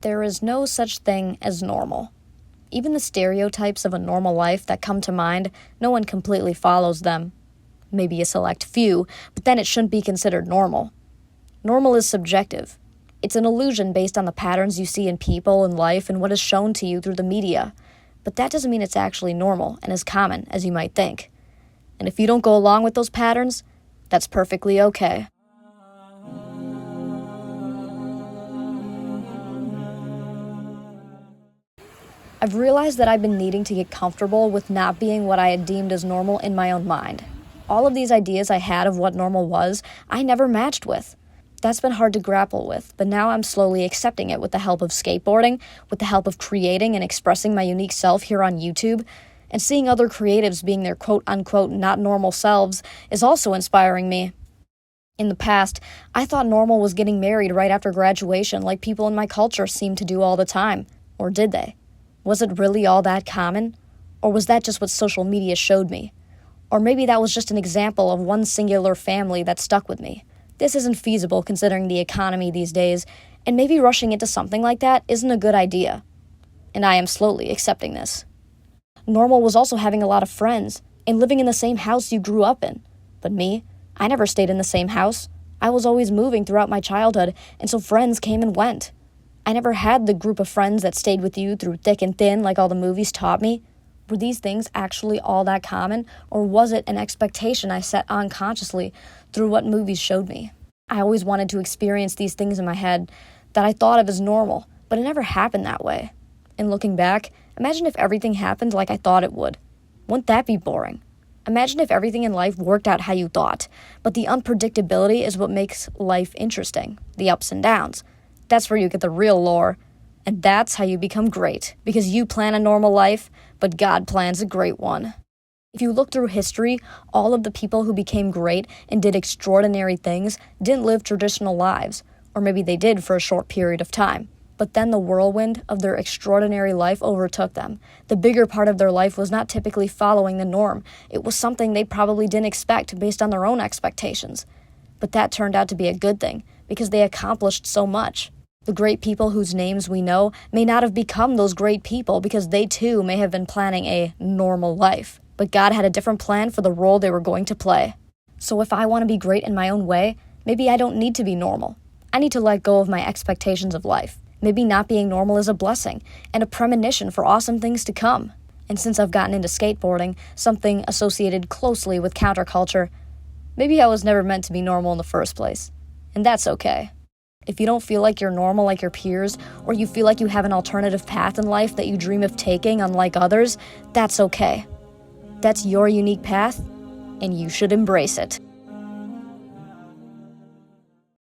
There is no such thing as normal. Even the stereotypes of a normal life that come to mind, no one completely follows them. Maybe a select few, but then it shouldn't be considered normal. Normal is subjective. It's an illusion based on the patterns you see in people and life and what is shown to you through the media. But that doesn't mean it's actually normal and as common as you might think. And if you don't go along with those patterns, that's perfectly okay. I've realized that I've been needing to get comfortable with not being what I had deemed as normal in my own mind. All of these ideas I had of what normal was, I never matched with. That's been hard to grapple with, but now I'm slowly accepting it with the help of skateboarding, with the help of creating and expressing my unique self here on YouTube, and seeing other creatives being their quote-unquote not normal selves is also inspiring me. In the past, I thought normal was getting married right after graduation like people in my culture seem to do all the time. Or did they? Was it really all that common? Or was that just what social media showed me? Or maybe that was just an example of one singular family that stuck with me. This isn't feasible considering the economy these days, and maybe rushing into something like that isn't a good idea. And I am slowly accepting this. Normal was also having a lot of friends and living in the same house you grew up in. But me, I never stayed in the same house. I was always moving throughout my childhood, and so friends came and went. I never had the group of friends that stayed with you through thick and thin like all the movies taught me. Were these things actually all that common, or was it an expectation I set unconsciously through what movies showed me? I always wanted to experience these things in my head that I thought of as normal, but it never happened that way. And looking back, imagine if everything happened like I thought it would. Wouldn't that be boring? Imagine if everything in life worked out how you thought, but the unpredictability is what makes life interesting, the ups and downs. That's where you get the real lore, and that's how you become great, because you plan a normal life, but God plans a great one. If you look through history, all of the people who became great and did extraordinary things didn't live traditional lives, or maybe they did for a short period of time. But then the whirlwind of their extraordinary life overtook them. The bigger part of their life was not typically following the norm. It was something they probably didn't expect based on their own expectations. But that turned out to be a good thing, because they accomplished so much. The great people whose names we know may not have become those great people because they too may have been planning a normal life. But God had a different plan for the role they were going to play. So if I want to be great in my own way, maybe I don't need to be normal. I need to let go of my expectations of life. Maybe not being normal is a blessing and a premonition for awesome things to come. And since I've gotten into skateboarding, something associated closely with counterculture, maybe I was never meant to be normal in the first place. And that's okay. If you don't feel like you're normal like your peers, or you feel like you have an alternative path in life that you dream of taking unlike others, that's okay. That's your unique path, and you should embrace it.